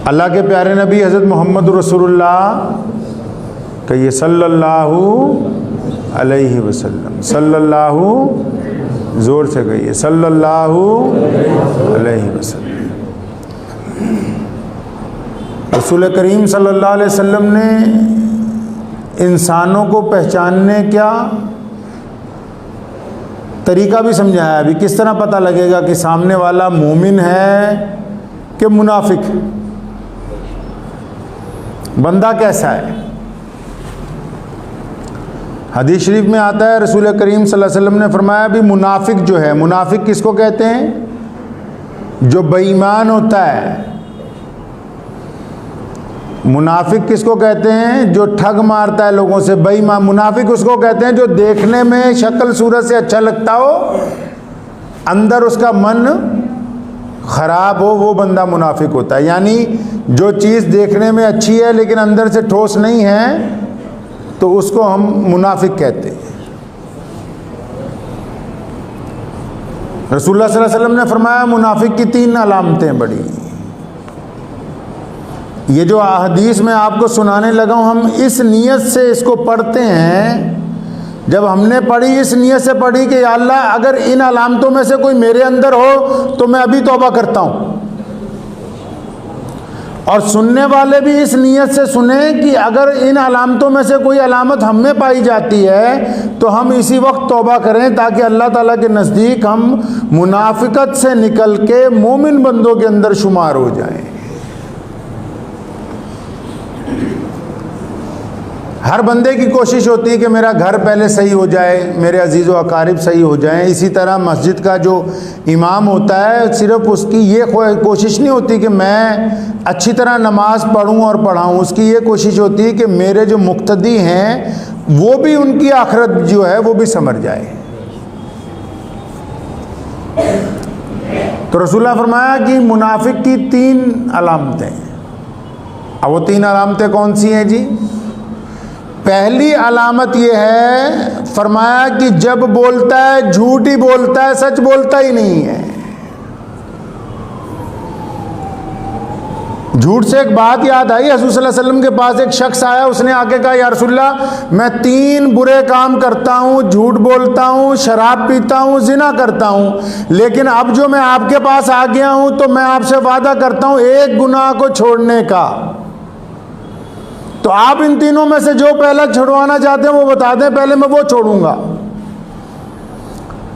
अल्लाह के प्यारे नबी हज़रत मोहम्मद रसूलुल्लाह कहिए सल्लल्लाहु अलैहि वसल्लम, सल्लल्लाहु, ज़ोर से कहिए सल्लल्लाहु अलैहि वसल्लम। रसूल करीम सल्लल्लाहु अलैहि वसल्लम ने इंसानों को पहचानने क्या तरीका भी समझाया। अभी किस तरह पता लगेगा कि सामने वाला मोमिन है कि मुनाफिक, बंदा कैसा है। हदीस शरीफ में आता है रसूल करीम सल्लल्लाहु अलैहि वसल्लम ने फरमाया भी मुनाफिक जो है, मुनाफिक किसको कहते हैं? जो बेईमान होता है। मुनाफिक किसको कहते हैं? जो ठग मारता है लोगों से, बेईमान। मुनाफिक उसको कहते हैं जो देखने में शक्ल सूरत से अच्छा लगता हो, अंदर उसका मन खराब हो, वो बंदा मुनाफिक होता है। यानी जो चीज़ देखने में अच्छी है लेकिन अंदर से ठोस नहीं है, तो उसको हम मुनाफिक कहते हैं। रसूलुल्लाह सल्लल्लाहु अलैहि वसल्लम ने फरमाया मुनाफिक की 3 अलामतें बड़ी। ये जो हदीस में आपको सुनाने लगा हूँ, हम इस नीयत से इसको पढ़ते हैं। जब हमने पढ़ी इस नीयत से पढ़ी कि या अल्लाह अगर इन अलामतों में से कोई मेरे अंदर हो तो मैं अभी तौबा करता हूँ, और सुनने वाले भी इस नीयत से सुने कि अगर इन अलामतों में से कोई अलामत हम में पाई जाती है तो हम इसी वक्त तौबा करें, ताकि अल्लाह ताला के नज़दीक हम मुनाफिकत से निकल के मोमिन बंदों के अंदर शुमार हो जाएं। हर बंदे की कोशिश होती है कि मेरा घर पहले सही हो जाए, मेरे अजीज़ व अकारिब सही हो जाएं। इसी तरह मस्जिद का जो इमाम होता है, सिर्फ उसकी ये कोशिश नहीं होती कि मैं अच्छी तरह नमाज पढ़ूं और पढ़ाऊं। उसकी ये कोशिश होती है कि मेरे जो मुक्तदी हैं वो भी, उनकी आखिरत जो है वो भी संवर जाए। तो रसूलुल्लाह फरमाया कि मुनाफिक की 3 अलामतें। अब वो 3 अलामतें कौन सी हैं जी? पहली अलामत यह है, फरमाया कि जब बोलता है झूठ ही बोलता है, सच बोलता ही नहीं है। झूठ से एक बात याद आई, हज़रत सल्लल्लाहु अलैहि वसल्लम के पास एक शख्स आया, उसने आके कहा या रसूलल्लाह मैं 3 बुरे काम करता हूँ, झूठ बोलता हूँ, शराब पीता हूँ, जिना करता हूँ, लेकिन अब जो मैं आपके पास आ गया हूँ तो मैं आपसे वादा करता हूँ एक गुनाह को छोड़ने का। तो आप इन तीनों में से जो पहला छुड़वाना चाहते हैं वो बता दें, पहले मैं वो छोड़ूंगा।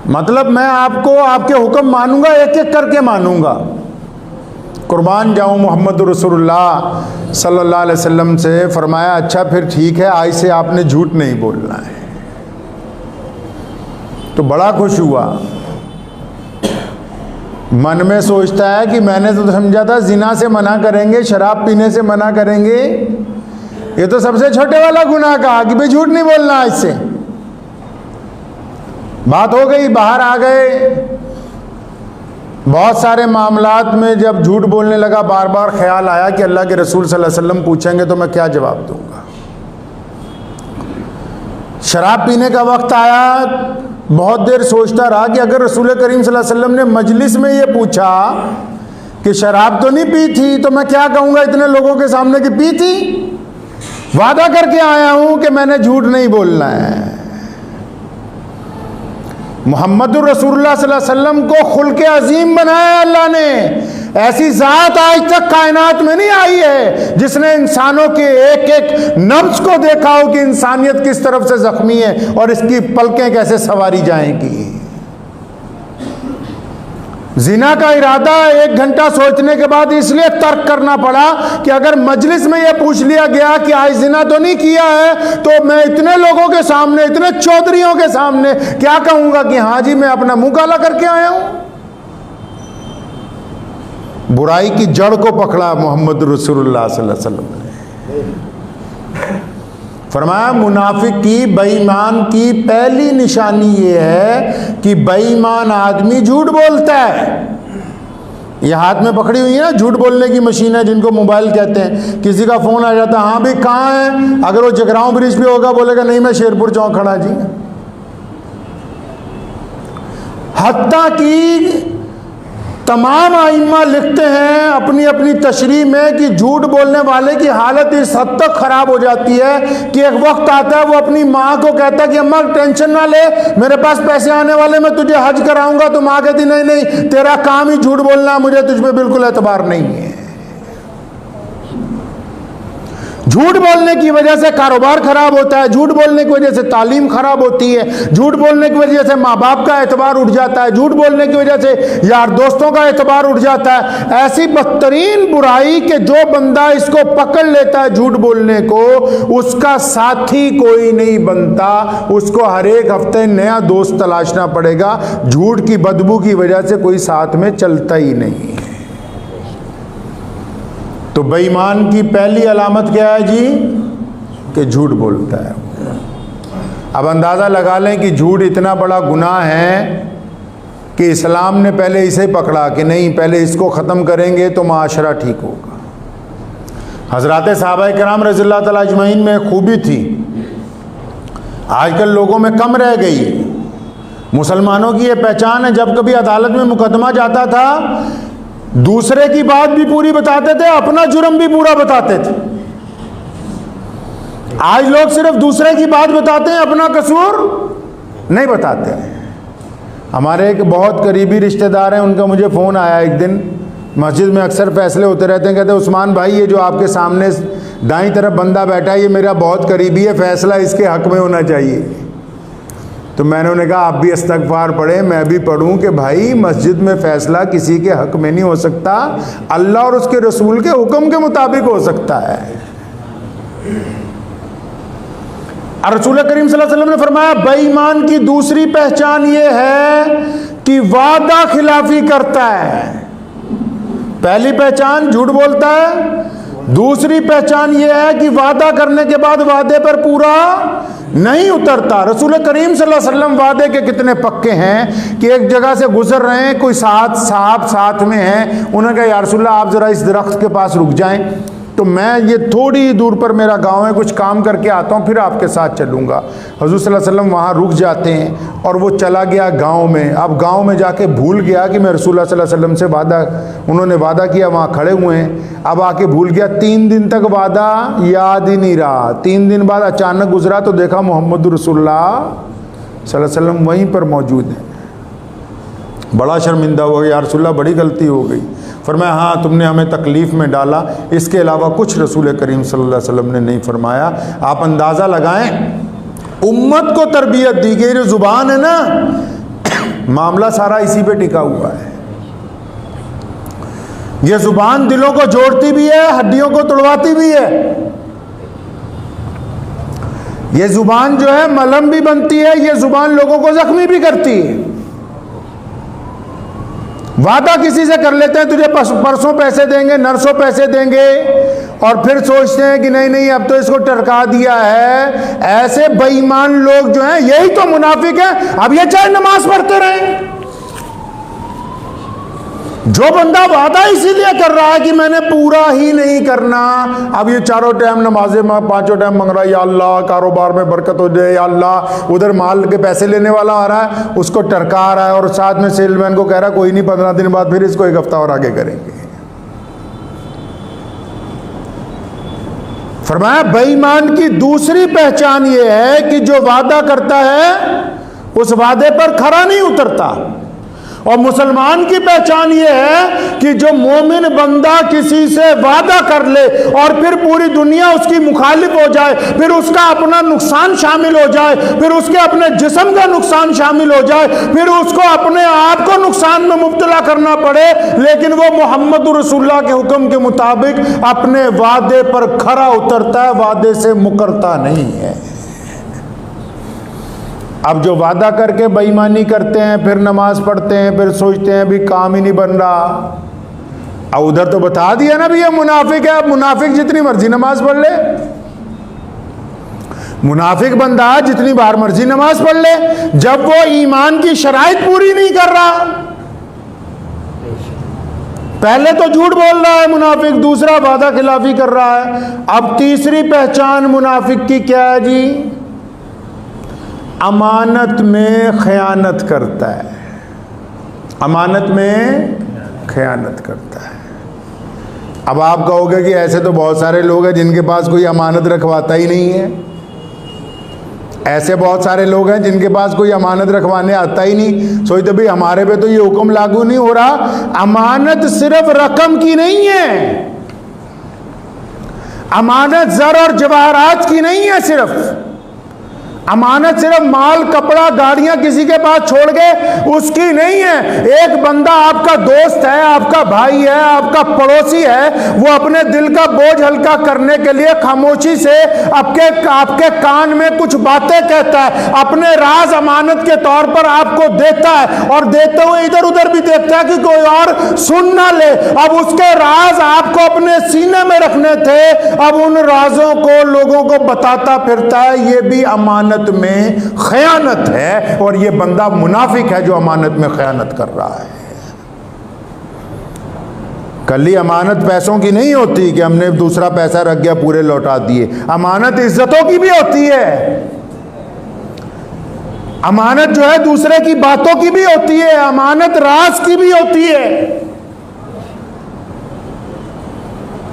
मतलब मैं आपको आपके हुक्म मानूंगा, एक एक करके मानूंगा। कुर्बान जाऊं मोहम्मद रसूलुल्लाह सल्लल्लाहु अलैहि वसल्लम से। फरमाया अच्छा फिर ठीक है, आज से आपने झूठ नहीं बोलना है। तो बड़ा खुश हुआ, मन में सोचता है कि मैंने तो समझा था जिना से मना करेंगे, शराब पीने से मना करेंगे, ये तो सबसे छोटे वाला गुनाह कहा कि भाई झूठ नहीं बोलना। इससे बात हो गई, बाहर आ गए। बहुत सारे मामलात में जब झूठ बोलने लगा, बार बार ख्याल आया कि अल्लाह के रसूल सल्लल्लाहु अलैहि वसल्लम पूछेंगे तो मैं क्या जवाब दूंगा। शराब पीने का वक्त आया, बहुत देर सोचता रहा कि अगर रसूल करीम सल्लल्लाहु अलैहि वसल्लम ने मजलिस में ये पूछा कि शराब तो नहीं पी थी, तो मैं क्या कहूँगा इतने लोगों के सामने कि पी थी। वादा करके आया हूं कि मैंने झूठ नहीं बोलना है। मुहम्मदुर रसूलुल्लाह सल्लल्लाहु अलैहि वसल्लम को खुल्के अजीम बनाया अल्लाह ने। ऐसी जात आज तक कायनात में नहीं आई है जिसने इंसानों के एक एक नब्ज को देखा हो कि इंसानियत किस तरफ से जख्मी है और इसकी पलकें कैसे सवारी जाएंगी। जिना का इरादा 1 घंटा सोचने के बाद इसलिए तर्क करना पड़ा कि अगर मजलिस में यह पूछ लिया गया कि आज जिना तो नहीं किया है, तो मैं इतने लोगों के सामने, इतने चौधरियों के सामने क्या कहूंगा कि हाँ जी मैं अपना मुंह काला करके आया हूं। बुराई की जड़ को पकड़ा मोहम्मद रसूलुल्लाह सल्लल्लाहु अलैहि वसल्लम ने। फरमाया मुनाफिक की, बेईमान की पहली निशानी ये है कि बेईमान आदमी झूठ बोलता है। ये हाथ में पकड़ी हुई है ना झूठ बोलने की मशीन है, जिनको मोबाइल कहते हैं। किसी का फोन आ जाता है, हाँ भाई कहाँ है, अगर वो जगरांव ब्रिज पे होगा बोलेगा नहीं मैं शेरपुर चौक खड़ा जी। हत्ता की तमाम आइम्मा लिखते हैं अपनी अपनी तशरीह में कि झूठ बोलने वाले की हालत इस हद तक खराब हो जाती है कि एक वक्त आता है वो अपनी माँ को कहता है कि अम्मा टेंशन ना ले, मेरे पास पैसे आने वाले, मैं तुझे हज कराऊंगा। तो माँ कहती नहीं नहीं, तेरा काम ही झूठ बोलना, मुझे तुझ पे बिल्कुल एतबार नहीं है। झूठ बोलने की वजह से कारोबार खराब होता है, झूठ बोलने की वजह से तालीम खराब होती है, झूठ बोलने की वजह से माँ बाप का एतबार उठ जाता है, झूठ बोलने की वजह से यार दोस्तों का एतबार उठ जाता है। ऐसी बदतरीन बुराई कि जो बंदा इसको पकड़ लेता है झूठ बोलने को, उसका साथी कोई नहीं बनता, उसको हर एक हफ्ते नया दोस्त तलाशना पड़ेगा। झूठ की बदबू की वजह से कोई साथ में चलता ही नहीं। तो बेईमान की पहली अलामत क्या है जी? कि झूठ बोलता है। अब अंदाज़ा लगा लें कि झूठ इतना बड़ा गुनाह है कि इस्लाम ने पहले इसे पकड़ा कि नहीं, पहले इसको ख़त्म करेंगे तो माशरा ठीक होगा। हज़रात सहाबाए किराम रज़ियल्लाहु तआला अजमईन में खूबी थी, आजकल लोगों में कम रह गई। मुसलमानों की ये पहचान है, जब कभी अदालत में मुकदमा जाता था दूसरे की बात भी पूरी बताते थे, अपना जुर्म भी पूरा बताते थे। आज लोग सिर्फ दूसरे की बात बताते हैं, अपना कसूर नहीं बताते हैं। हमारे एक बहुत करीबी रिश्तेदार हैं, उनका मुझे फ़ोन आया एक दिन, मस्जिद में अक्सर फैसले होते रहते हैं। कहते हैं उस्मान भाई, ये जो आपके सामने दाईं तरफ बंदा बैठा है ये मेरा बहुत करीबी है, फैसला इसके हक में होना चाहिए। तो मैंने उन्हें कहा आप भी इस्तग़फ़ार पढ़ें, मैं भी पढ़ूं कि भाई मस्जिद में फ़ैसला किसी के हक़ में नहीं हो सकता, अल्लाह और उसके रसूल के हुक्म के मुताबिक हो सकता है। और रसूल करीम सल्लल्लाहु अलैहि वसल्लम ने फरमाया बेईमान की दूसरी पहचान ये है कि वादा खिलाफी करता है। पहली पहचान झूठ बोलता है, दूसरी पहचान ये है कि वादा करने के बाद वादे पर पूरा नहीं उतरता। रसूल करीम सल्लल्लाहु अलैहि वसल्लम वादे के कितने पक्के हैं कि एक जगह से गुजर रहे हैं, कोई साथ में है, उन्होंने कहा या रसूलल्लाह आप ज़रा इस दरख्त के पास रुक जाएं, तो मैं ये थोड़ी दूर पर मेरा गांव है, कुछ काम करके आता हूँ, फिर आपके साथ चलूँगा। हुज़ूर सल्लल्लाहु अलैहि वसल्लम वहाँ रुक जाते हैं और वो चला गया गांव में। अब गांव में जाके भूल गया कि मैं रसूलुल्लाह सल्लल्लाहु अलैहि वसल्लम से उन्होंने वादा किया, वहाँ खड़े हुए हैं। अब आके भूल गया, 3 दिन तक वादा याद ही नहीं रहा। 3 दिन बाद अचानक गुजरा तो देखा मोहम्मद रसूलुल्लाह सल्लल्लाहु अलैहि वसल्लम वहीं पर मौजूद हैं। बड़ा शर्मिंदा हो गया, रसूलुल्लाह बड़ी गलती हो गई। फरमाया हाँ तुमने हमें तकलीफ़ में डाला, इसके अलावा कुछ रसूल करीम सल्लल्लाहु अलैहि वसल्लम ने नहीं फरमाया। आप अंदाज़ा लगाएं, उम्मत को तरबियत दी गई। जो ज़ुबान है ना, मामला सारा इसी पे टिका हुआ है। ये ज़ुबान दिलों को जोड़ती भी है, हड्डियों को तोड़वाती भी है। ये ज़ुबान जो है मलहम भी बनती है, ये ज़ुबान लोगों को ज़ख्मी भी करती है। वादा किसी से कर लेते हैं तुझे परसों पैसे देंगे, नरसों पैसे देंगे, और फिर सोचते हैं कि नहीं नहीं अब तो इसको टरका दिया है। ऐसे बेईमान लोग जो हैं यही तो मुनाफिक हैं। अब ये चाहे नमाज पढ़ते रहें, जो बंदा वादा इसीलिए कर रहा है कि मैंने पूरा ही नहीं करना, अब ये चारों टाइम नमाजें में 5 टाइम मांग रहा है, या अल्लाह कारोबार में बरकत हो जाए, या अल्लाह उधर माल के पैसे लेने वाला आ रहा है उसको टरका रहा है, और साथ में सेलमैन को कह रहा है कोई नहीं 15 दिन बाद फिर इसको 1 हफ्ता और आगे करेंगे। फरमाया बेईमान की दूसरी पहचान ये है कि जो वादा करता है उस वादे पर खरा नहीं उतरता। और मुसलमान की पहचान ये है कि जो मोमिन बंदा किसी से वादा कर ले और फिर पूरी दुनिया उसकी मुखालिफ हो जाए, फिर उसका अपना नुकसान शामिल हो जाए, फिर उसके अपने जिस्म का नुकसान शामिल हो जाए, फिर उसको अपने आप को नुकसान में मुब्तला करना पड़े, लेकिन वो मोहम्मद रसूलुल्लाह के हुक्म के मुताबिक अपने वादे पर खरा उतरता है, वादे से मुकरता नहीं है। अब जो वादा करके बेईमानी करते हैं, फिर नमाज पढ़ते हैं, फिर सोचते हैं भी काम ही नहीं बन रहा। अब उधर तो बता दिया ना भी ये मुनाफिक है। अब मुनाफिक जितनी मर्जी नमाज पढ़ ले, मुनाफिक बंदा जितनी बार मर्जी नमाज पढ़ ले, जब वो ईमान की शराइत पूरी नहीं कर रहा। पहले तो झूठ बोल रहा है मुनाफिक, दूसरा वादा खिलाफी कर रहा है। अब तीसरी पहचान मुनाफिक की क्या है जी? अमानत में खयानत करता है। अमानत में खयानत करता है। अब आप कहोगे कि ऐसे तो बहुत सारे लोग हैं जिनके पास कोई अमानत रखवाता ही नहीं है। ऐसे बहुत सारे लोग हैं जिनके पास कोई अमानत रखवाने आता ही नहीं। सोचते भाई हमारे पे तो ये हुक्म लागू नहीं हो रहा। अमानत सिर्फ रकम की नहीं है, अमानत ज़र और जवाहरात की नहीं है। सिर्फ अमानत सिर्फ माल कपड़ा गाड़ियां किसी के पास छोड़ गए उसकी नहीं है। एक बंदा आपका दोस्त है, आपका भाई है, आपका पड़ोसी है, वो अपने दिल का बोझ हल्का करने के लिए खामोशी से आपके कान में कुछ बातें कहता है, अपने राज अमानत के तौर पर आपको देता है, और देते हुए इधर उधर भी देखता है कि कोई और सुन ना ले। अब उसके राज आपको अपने सीने में रखने थे, अब उन राजों को लोगों को बताता फिरता है। ये भी अमानत में खयानत है, और ये बंदा मुनाफिक है जो अमानत में खयानत कर रहा है। कली अमानत पैसों की नहीं होती कि हमने दूसरा पैसा रख गया पूरे लौटा दिए। अमानत इज्जतों की भी होती है। अमानत जो है दूसरे की बातों की भी होती है, अमानत राज की भी होती है।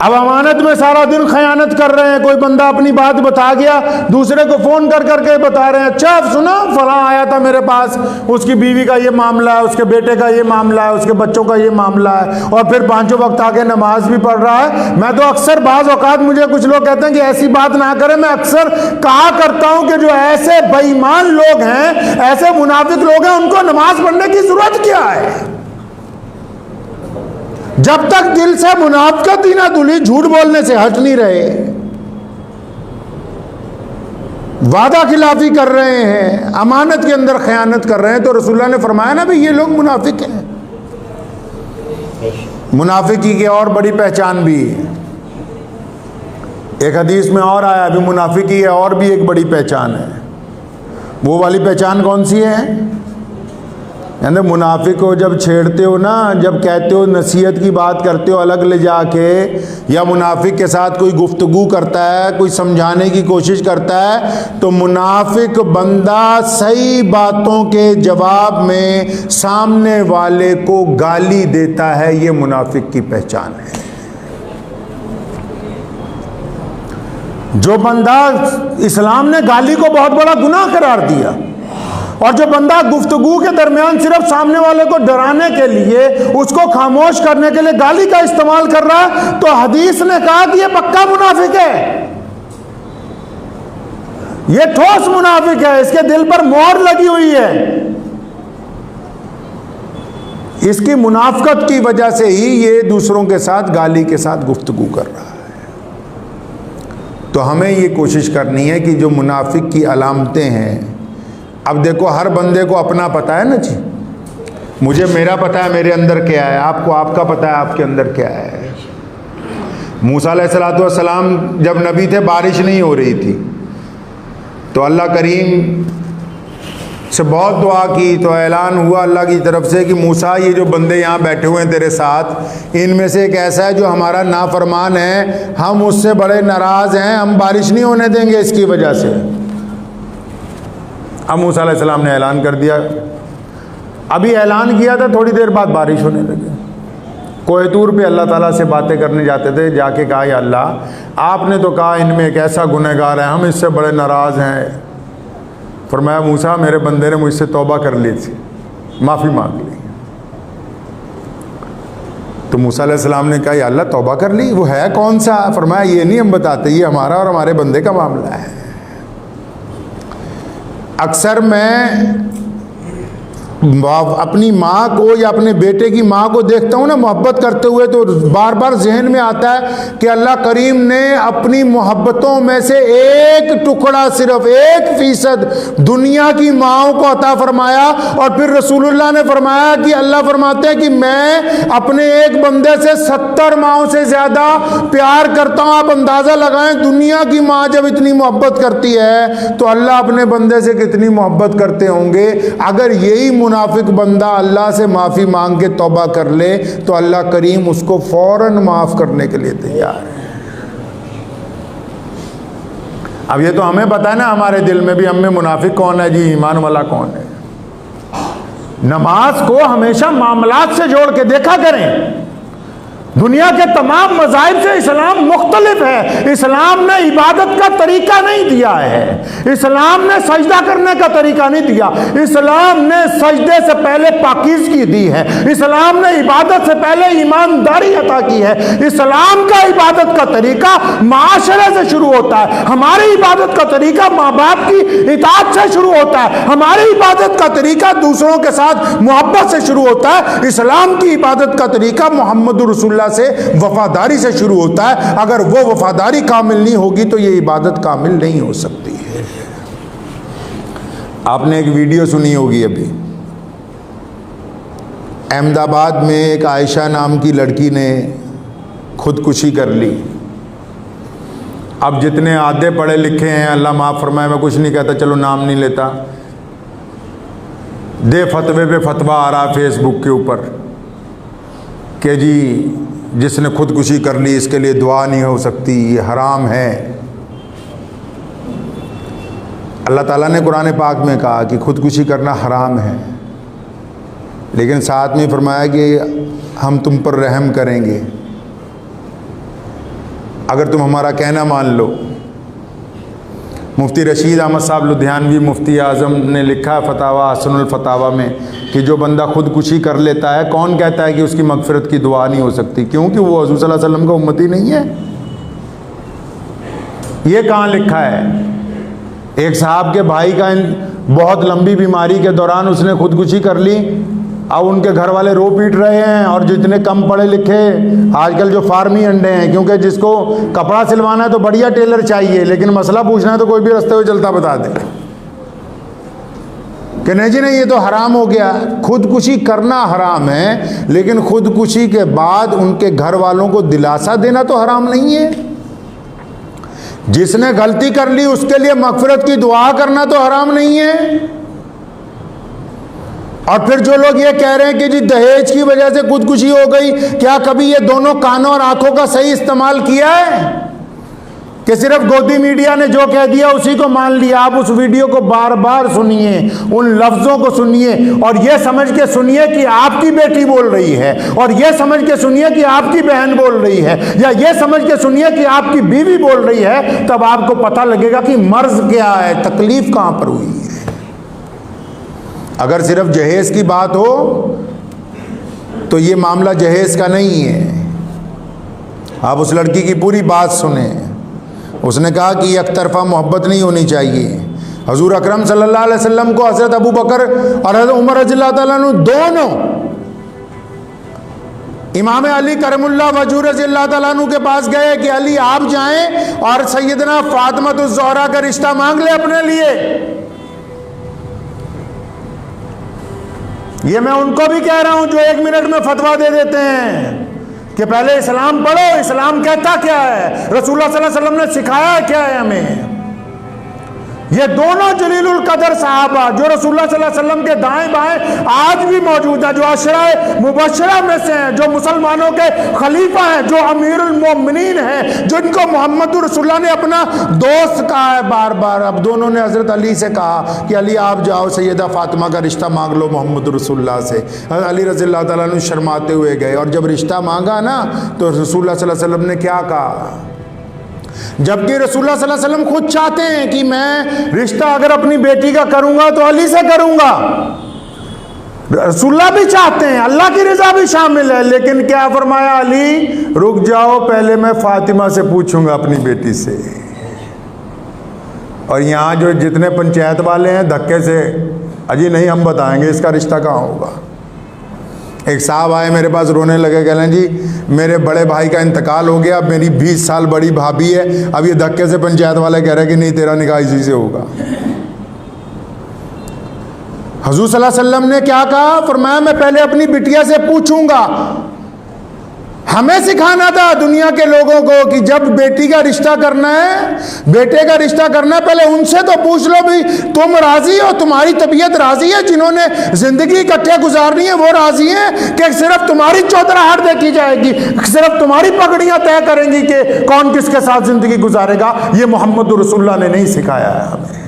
अब अमानत में सारा दिन खयानत कर रहे हैं। कोई बंदा अपनी बात बता गया, दूसरे को फोन कर करके बता रहे हैं, अच्छा सुना फलां आया था मेरे पास, उसकी बीवी का ये मामला है, उसके बेटे का ये मामला है, उसके बच्चों का ये मामला है, और फिर पांचों वक्त आके नमाज भी पढ़ रहा है। मैं तो अक्सर बाज़ औक़ात मुझे कुछ लोग कहते हैं कि ऐसी बात ना करें। मैं अक्सर कहा करता हूं कि जो ऐसे बेईमान लोग हैं, ऐसे मुनाफिक लोग हैं, उनको नमाज पढ़ने की जरूरत क्या है? जब तक दिल से मुनाफिकत ही ना धुली, झूठ बोलने से हट नहीं रहे, वादा खिलाफी कर रहे हैं, अमानत के अंदर खयानत कर रहे हैं, तो रसूलुल्लाह ने फरमाया ना भाई ये लोग मुनाफिक हैं। मुनाफिकी की और बड़ी पहचान भी है। एक हदीस में और आया, अभी मुनाफिकी है और भी एक बड़ी पहचान है। वो वाली पहचान कौन सी है? यानी मुनाफिक को जब छेड़ते हो ना, जब कहते हो नसीहत की बात करते हो अलग ले जाके, या मुनाफिक के साथ कोई गुफ्तगू करता है, कोई समझाने की कोशिश करता है, तो मुनाफिक बंदा सही बातों के जवाब में सामने वाले को गाली देता है। ये मुनाफिक की पहचान है। जो बंदा, इस्लाम ने गाली को बहुत बड़ा गुनाह करार दिया, और जो बंदा गुफ्तगू के दरमियान सिर्फ सामने वाले को डराने के लिए, उसको खामोश करने के लिए गाली का इस्तेमाल कर रहा है, तो हदीस ने कहा कि ये पक्का मुनाफिक है, ये ठोस मुनाफिक है, इसके दिल पर मोहर लगी हुई है। इसकी मुनाफिकत की वजह से ही ये दूसरों के साथ गाली के साथ गुफ्तगू कर रहा है। तो हमें ये कोशिश करनी है कि जो मुनाफिक की अलामतें हैं, अब देखो हर बंदे को अपना पता है ना जी। मुझे मेरा पता है मेरे अंदर क्या है, आपको आपका पता है आपके अंदर क्या है। मूसा अलैहिस्सलाम जब नबी थे, बारिश नहीं हो रही थी, तो अल्लाह करीम से बहुत दुआ की, तो ऐलान हुआ अल्लाह की तरफ से कि मूसा ये जो बंदे यहाँ बैठे हुए हैं तेरे साथ, इनमें से एक ऐसा है जो हमारा नाफरमान है, हम उससे बड़े नाराज़ हैं, हम बारिश नहीं होने देंगे इसकी वजह से। अब मूसा अलैहिस्सलाम ने ऐलान कर दिया। अभी ऐलान किया था, थोड़ी देर बाद बारिश होने लगी। कोहे तूर पे अल्लाह ताला से बातें करने जाते थे, जाके कहा या अल्लाह आपने तो कहा इनमें एक ऐसा गुनहगार है, हम इससे बड़े नाराज़ हैं। फरमाया मूसा मेरे बंदे ने मुझसे तौबा कर ली थी, माफ़ी मांग ली। तो मूसा अलैहिस्सलाम ने कहा या अल्लाह तौबा कर ली, वो है कौन सा? फरमाया ये नहीं हम बताते, ये हमारा और हमारे बंदे का मामला है। अक्सर मैं अपनी माँ को या अपने बेटे की माँ को देखता हूँ ना मोहब्बत करते हुए, तो बार बार जहन में आता है कि अल्लाह करीम ने अपनी मोहब्बतों में से एक टुकड़ा, सिर्फ 1% दुनिया की माँओं को अता फरमाया। और फिर रसूलुल्लाह ने फरमाया कि अल्लाह फरमाते हैं कि मैं अपने एक बंदे से 70 माँओं से ज़्यादा प्यार करता हूँ। आप अंदाज़ा लगाएं, दुनिया की माँ जब इतनी मोहब्बत करती है तो अल्लाह अपने बंदे से कितनी मोहब्बत करते होंगे। अगर यही मुनाफिक बंदा अल्लाह से माफ़ी मांग के तौबा कर ले तो अल्लाह करीम उसको फौरन माफ़ करने के लिए तैयार है। अब ये तो हमें पता है ना, हमारे दिल में भी, हम में मुनाफिक कौन है जी, ईमान वाला कौन है। नमाज को हमेशा मामलात से जोड़ के देखा करें। दुनिया के तमाम मज़ाहिब से इस्लाम मुख्तलिफ है। इस्लाम ने इबादत का तरीका नहीं दिया है, इस्लाम ने सजदा करने का तरीका नहीं दिया, इस्लाम ने सजदे से पहले पाकीज़गी दी है, इस्लाम ने इबादत से पहले ईमानदारी अता की है। इस्लाम का इबादत का तरीका माशरे से शुरू होता है, हमारी इबादत का तरीका माँ बाप की इताअत से शुरू होता है, हमारी इबादत का तरीका दूसरों के साथ मोहब्बत से शुरू होता है। इस्लाम की इबादत का तरीका मोहम्मद रसूलुल्लाह से वफादारी से शुरू होता है। अगर वो वफादारी कामिल नहीं होगी तो ये इबादत कामिल नहीं हो सकती है। आपने एक वीडियो सुनी होगी अभी, अहमदाबाद में एक आयशा नाम की लड़की ने खुदकुशी कर ली। अब जितने आधे पढ़े लिखे हैं, अल्लाह माफ़ फरमाए, मैं कुछ नहीं कहता, चलो नाम नहीं लेता, दे फतवे पे फतवा आ रहा फेसबुक के ऊपर कि जी जिसने खुदकुशी कर ली इसके लिए दुआ नहीं हो सकती, ये हराम है। अल्लाह ताला ने कुरान पाक में कहा कि खुदकुशी करना हराम है, लेकिन साथ में फरमाया कि हम तुम पर रहम करेंगे अगर तुम हमारा कहना मान लो। मुफ्ती रशीद अहमद साहब लुधियानवी मुफ्ती आज़म ने लिखा है फतावा हसनुल फतावा में कि जो बंदा खुदकुशी कर लेता है, कौन कहता है कि उसकी मगफिरत की दुआ नहीं हो सकती? क्योंकि वो हज़ूर सल्लल्लाहु अलैहि वसल्लम का उम्मती नहीं है। ये कहाँ लिखा है? एक साहब के भाई का बहुत लंबी बीमारी के दौरान उसने खुदकुशी कर ली, अब उनके घर वाले रो पीट रहे हैं। और जितने कम पढ़े लिखे आजकल जो फार्मी अंडे हैं, क्योंकि जिसको कपड़ा सिलवाना है तो बढ़िया टेलर चाहिए, लेकिन मसला पूछना है तो कोई भी रास्ते में चलता बता दे कि नहीं जी नहीं ये तो हराम हो गया। खुदकुशी करना हराम है, लेकिन खुदकुशी के बाद उनके घर वालों को दिलासा देना तो हराम नहीं है। जिसने गलती कर ली उसके लिए मगफिरत की दुआ करना तो हराम नहीं है। और फिर जो लोग ये कह रहे हैं कि जी दहेज की वजह से खुदकुशी हो गई, क्या कभी ये दोनों कानों और आंखों का सही इस्तेमाल किया है कि सिर्फ गोदी मीडिया ने जो कह दिया उसी को मान लिया? आप उस वीडियो को बार बार सुनिए, उन लफ्ज़ों को सुनिए और ये समझ के सुनिए कि आपकी बेटी बोल रही है, और ये समझ के सुनिए कि आपकी बहन बोल रही है, या ये समझ के सुनिए कि आपकी बीवी बोल रही है। तब आपको पता लगेगा कि मर्ज क्या है, तकलीफ कहाँ पर हुई है। अगर सिर्फ जहेज़ की बात हो तो ये मामला जहेज़ का नहीं है। आप उस लड़की की पूरी बात सुने। उसने कहा कि एक तरफा मोहब्बत नहीं होनी चाहिए। हजूर अकरम सल्लल्लाहु अलैहि वसल्लम को हज़रत अबू बकर और हज़रत उमर रज़ियल्लाहु ताला अन्हु दोनों इमाम अली करमुल्लाह वजू रज़ियल्लाहु ताला अन्हु के पास गए कि अली आप जाएं और सैयदना फातिमातुज़ ज़हरा का रिश्ता मांग ले अपने लिए। ये मैं उनको भी कह रहा हूं जो 1 मिनट में फतवा दे देते हैं कि पहले इस्लाम पढ़ो, इस्लाम कहता क्या है, रसूलुल्लाह सल्लल्लाहु अलैहि वसल्लम ने सिखाया क्या है हमें। ये दोनों जलीलुल कदर साहबा जो रसूलुल्लाह सल्लल्लाहु अलैहि वसल्लम के दाएं बाएं आज भी मौजूद है, जो अशरा मुबशरा में से हैं, जो मुसलमानों के खलीफा हैं, जो अमीरुल मोमिनीन हैं, जिनको मोहम्मद रसूलुल्लाह ने अपना दोस्त कहा है बार बार। अब दोनों ने हज़रत अली से कहा कि अली आप जाओ सैयदा फातिमा का रिश्ता मांग लो मोहम्मद रसूलुल्लाह से। अली रज़ियल्लाहु ताला अन्हु शर्माते हुए गए, और जब रिश्ता मांगा ना तो रसूलुल्लाह सल्लल्लाहु अलैहि वसल्लम ने क्या कहा, जबकि रसूलुल्लाह सल्लल्लाहु अलैहि वसल्लम खुद चाहते हैं कि मैं रिश्ता अगर अपनी बेटी का करूंगा तो अली से करूंगा। रसूलुल्लाह भी चाहते हैं, अल्लाह की रजा भी शामिल है, लेकिन क्या फरमाया, अली रुक जाओ, पहले मैं फातिमा से पूछूंगा अपनी बेटी से। और यहाँ जो जितने पंचायत वाले हैं धक्के से अजी नहीं हम बताएंगे इसका रिश्ता कहाँ होगा। एक साहब आए मेरे पास रोने लगे, कह रहे जी मेरे बड़े भाई का इंतकाल हो गया, मेरी 20 साल बड़ी भाभी है, अब ये धक्के से पंचायत वाले कह रहे हैं कि नहीं तेरा निकाह इसी से होगा। हुजूर सल्लल्लाहु अलैहि वसल्लम ने क्या कहा, फरमाया मैं पहले अपनी बिटिया से पूछूंगा। हमें सिखाना था दुनिया के लोगों को कि जब बेटी का रिश्ता करना है, बेटे का रिश्ता करना है, पहले उनसे तो पूछ लो भी तुम राजी हो, तुम्हारी तबीयत राजी है, जिन्होंने जिंदगी इकट्ठे गुजारनी है वो राजी हैं कि सिर्फ तुम्हारी चौधराहट देखी जाएगी, सिर्फ तुम्हारी पगड़ियां तय करेंगी कि कौन किसके साथ जिंदगी गुजारेगा। ये मोहम्मद रसूलुल्लाह ने नहीं सिखाया है हमें।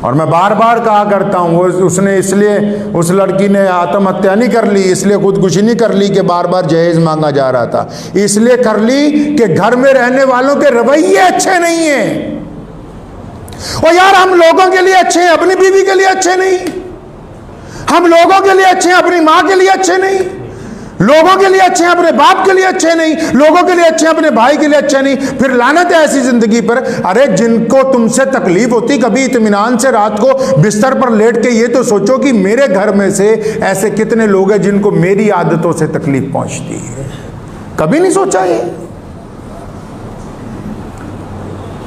और मैं बार बार कहा करता हूँ, वो उसने इसलिए, उस लड़की ने आत्महत्या नहीं कर ली, इसलिए खुदकुशी नहीं कर ली कि बार बार जहेज मांगा जा रहा था, इसलिए कर ली कि घर में रहने वालों के रवैये अच्छे नहीं हैं। और यार हम लोगों के लिए अच्छे हैं, अपनी बीवी के लिए अच्छे नहीं, हम लोगों के लिए अच्छे हैं, अपनी माँ के लिए अच्छे नहीं, लोगों के लिए अच्छे हैं, अपने बाप के लिए अच्छे नहीं, लोगों के लिए अच्छे हैं, अपने भाई के लिए अच्छे नहीं। फिर लानत है ऐसी जिंदगी पर। अरे जिनको तुमसे तकलीफ होती, कभी इत्मीनान से रात को बिस्तर पर लेट के ये तो सोचो कि मेरे घर में से ऐसे कितने लोग हैं जिनको मेरी आदतों से तकलीफ पहुंचती है। कभी नहीं सोचा ये?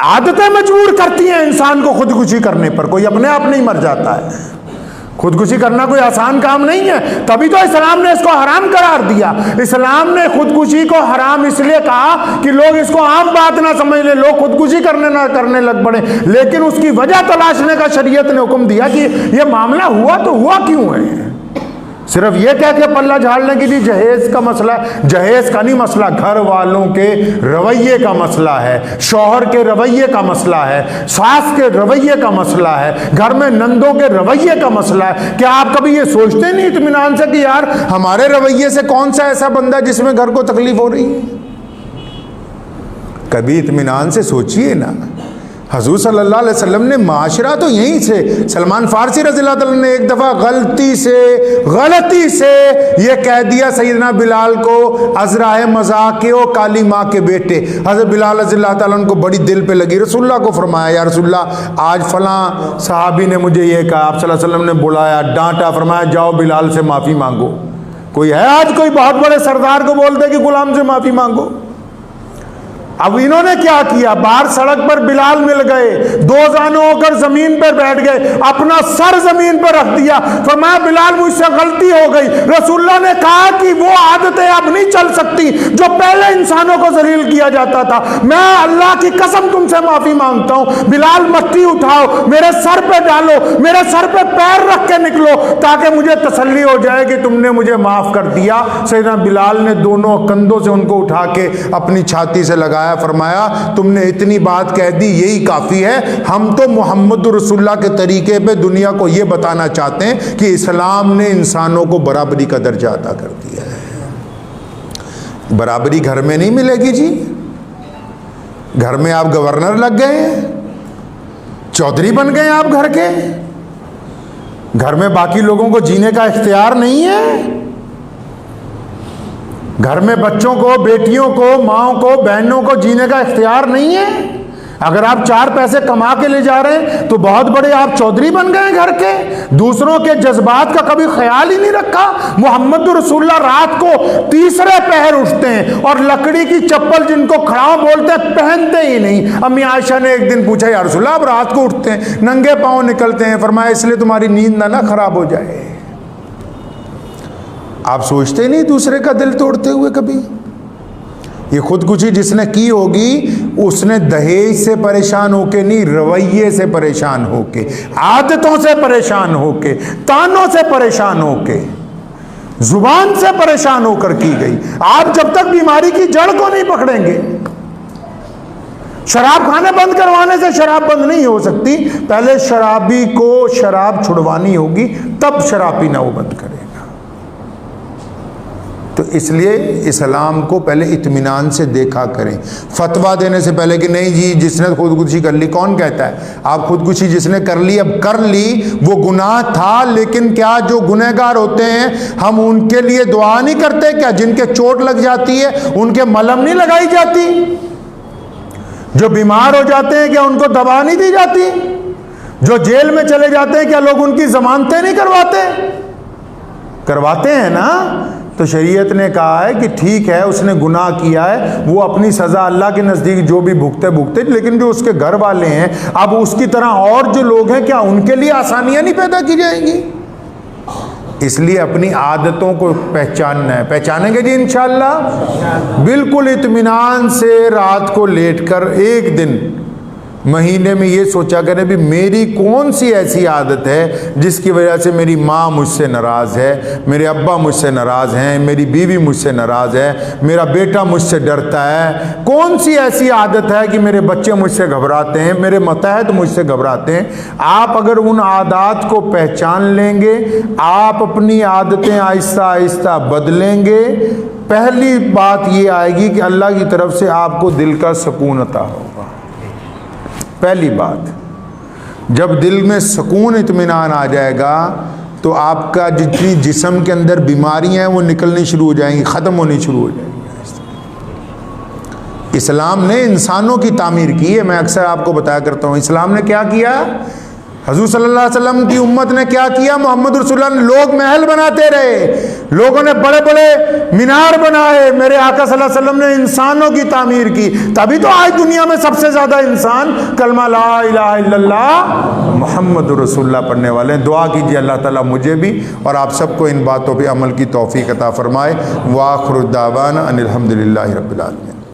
आदतें मजबूर करती हैं इंसान को खुदकुशी करने पर। कोई अपने आप नहीं मर जाता है। खुदकुशी करना कोई आसान काम नहीं है, तभी तो इस्लाम ने इसको हराम करार दिया। इस्लाम ने खुदकुशी को हराम इसलिए कहा कि लोग इसको आम बात ना समझ ले, लोग खुदकुशी करने लग पड़े। लेकिन उसकी वजह तलाशने का शरीयत ने हुक्म दिया कि ये मामला हुआ तो हुआ क्यों है। सिर्फ ये कह के पल्ला झाड़ने की, जहेज का मसला, जहेज का नहीं मसला, घर वालों के रवैये का मसला है, शौहर के रवैये का मसला है, सास के रवैये का मसला है, घर में नंदों के रवैये का मसला है। क्या आप कभी ये सोचते नहीं इत्मीनान से कि यार हमारे रवैये से कौन सा ऐसा बंदा जिसमें घर को तकलीफ हो रही है? कभी इत्मीनान से सोचिए ना। हजूर सल्लल्लाहु अलैहि वसल्लम ने माशरा तो यहीं से, सलमान फारसी रज़ियल्लाहु अन्हु ने एक दफ़ा गलती से ये कह दिया सैयदना बिलाल को, अज़राए मज़ाक़ ओ काली माँ के बेटे। हज़रत बिलाल रज़ियल्लाहु अन्हु को बड़ी दिल पे लगी, रसूलुल्लाह को फरमाया, या रसूलुल्लाह आज फ़लाँ सहाबी ने मुझे ये कहा, आप सल्लल्लाहु अलैहि वसल्लम ने बुलाया, डांटा, फरमाया जाओ बिलाल से माफ़ी मांगो। कोई है आज कोई बहुत बड़े सरदार को बोलते कि गुलाम से माफ़ी मांगो? अब इन्होंने क्या किया, बाहर सड़क पर बिलाल मिल गए, दो जाने होकर जमीन पर बैठ गए, अपना सर जमीन पर रख दिया, फरमाया बिलाल मुझसे गलती हो गई। रसूलुल्लाह ने कहा कि वो आदतें अब नहीं चल सकती जो पहले इंसानों को जलील किया जाता था। मैं अल्लाह की कसम तुमसे माफी मांगता हूं, बिलाल मट्टी उठाओ, मेरे सर पे डालो, मेरे सर पे पैर रख के निकलो, ताकि मुझे तसल्ली हो जाए कि तुमने मुझे माफ कर दिया। सैयदना बिलाल ने दोनों कंधों से उनको उठा के अपनी छाती से लगाया, फरमाया तुमने इतनी बात कह दी, यही काफी है। हम तो मोहम्मद रसूलुल्लाह के तरीके पे दुनिया को यह बताना चाहते हैं कि इस्लाम ने इंसानों को बराबरी का दर्जा अता कर दिया है। बराबरी घर में नहीं मिलेगी जी। घर में आप गवर्नर लग गए हैं, चौधरी बन गए आप घर के, घर में बाकी लोगों को जीने का इख्तियार नहीं है। घर में बच्चों को, बेटियों को, माओ को, बहनों को जीने का इख्तियार नहीं है। अगर आप चार पैसे कमा के ले जा रहे हैं तो बहुत बड़े आप चौधरी बन गए घर के, दूसरों के जज्बात का कभी ख्याल ही नहीं रखा। मोहम्मद रसूलुल्लाह रात को तीसरे पहर उठते हैं और लकड़ी की चप्पल जिनको खड़ाव बोलते हैं पहनते ही नहीं। अम्मी आयशा ने एक दिन पूछा, या रसूलुल्लाह आप रात को उठते हैं, नंगे पांव निकलते हैं? फरमाया इसलिए तुम्हारी नींद ना खराब हो जाए। आप सोचते नहीं दूसरे का दिल तोड़ते हुए कभी? ये खुदकुशी जिसने की होगी उसने दहेज से परेशान होके नहीं, रवैये से परेशान होके, आदतों से परेशान होके, तानों से परेशान होके, जुबान से परेशान होकर की गई। आप जब तक बीमारी की जड़ को नहीं पकड़ेंगे, शराब खाने बंद करवाने से शराब बंद नहीं हो सकती। पहले शराबी को शराब छुड़वानी होगी, तब शराब पीना वो बंद करेगा। तो इसलिए इस्लाम को पहले इत्मीनान से देखा करें। फतवा देने से पहले कि नहीं जी जिसने खुदकुशी कर ली, कौन कहता है? आप खुदकुशी जिसने कर ली, अब कर ली, वो गुनाह था, लेकिन क्या जो गुनहगार होते हैं हम उनके लिए दुआ नहीं करते क्या? जिनके चोट लग जाती है उनके मलहम नहीं लगाई जाती? जो बीमार हो जाते हैं क्या उनको दवा नहीं दी जाती? जो जेल में चले जाते हैं क्या लोग उनकी जमानतें नहीं करवाते? करवाते हैं ना। तो शरीयत ने कहा है कि ठीक है उसने गुनाह किया है, वो अपनी सज़ा अल्लाह के नज़दीक जो भी भुगते, लेकिन जो उसके घर वाले हैं, अब उसकी तरह और जो लोग हैं क्या उनके लिए आसानियां नहीं पैदा की जाएंगी? इसलिए अपनी आदतों को पहचानना है। पहचानेंगे जी इंशाअल्लाह। बिल्कुल इत्मीनान से रात को लेटकर एक दिन महीने में ये सोचा करें भी मेरी कौन सी ऐसी आदत है जिसकी वजह से मेरी माँ मुझसे नाराज़ है, मेरे अब्बा मुझसे नाराज़ हैं, मेरी बीवी मुझसे नाराज़ है, मेरा बेटा मुझसे डरता है। कौन सी ऐसी आदत है कि मेरे बच्चे मुझसे घबराते हैं, मेरे मतहत मुझसे घबराते हैं। आप अगर उन आदत को पहचान लेंगे, आप अपनी आदतें आहिस्ता आहिस्ता बदलेंगे, पहली बात ये आएगी कि अल्लाह की तरफ से आपको दिल का सुकून अता होगा। पहली बात, जब दिल में सुकून इत्मीनान आ जाएगा तो आपका जितनी जिस्म के अंदर बीमारियां हैं वो निकलनी शुरू हो जाएंगी, ख़त्म होनी शुरू हो जाएंगी। इस्लाम ने इंसानों की तामीर की है। मैं अक्सर आपको बताया करता हूँ इस्लाम ने क्या किया, हजूर सल्लल्लाहु अलैहि वसल्लम की उम्मत ने क्या किया। मोहम्मद रसूलुल्लाह ने, लोग महल बनाते रहे, लोगों ने बड़े बड़े मीनार बनाए, मेरे आका सल्लल्लाहु अलैहि वसल्लम ने इंसानों की तामीर की। तभी तो आज दुनिया में सबसे ज़्यादा इंसान कलमा ला इलाहा इल्लल्लाह मोहम्मद रसूलुल्लाह पढ़ने वाले हैं। दुआ कीजिए अल्लाह ताला मुझे भी और आप सबको इन बातों पर अमल की तौफीक अता फरमाए। व आखिरु दावाना अनिल हम्दुलिल्लाहि रब्बिल आलमीन।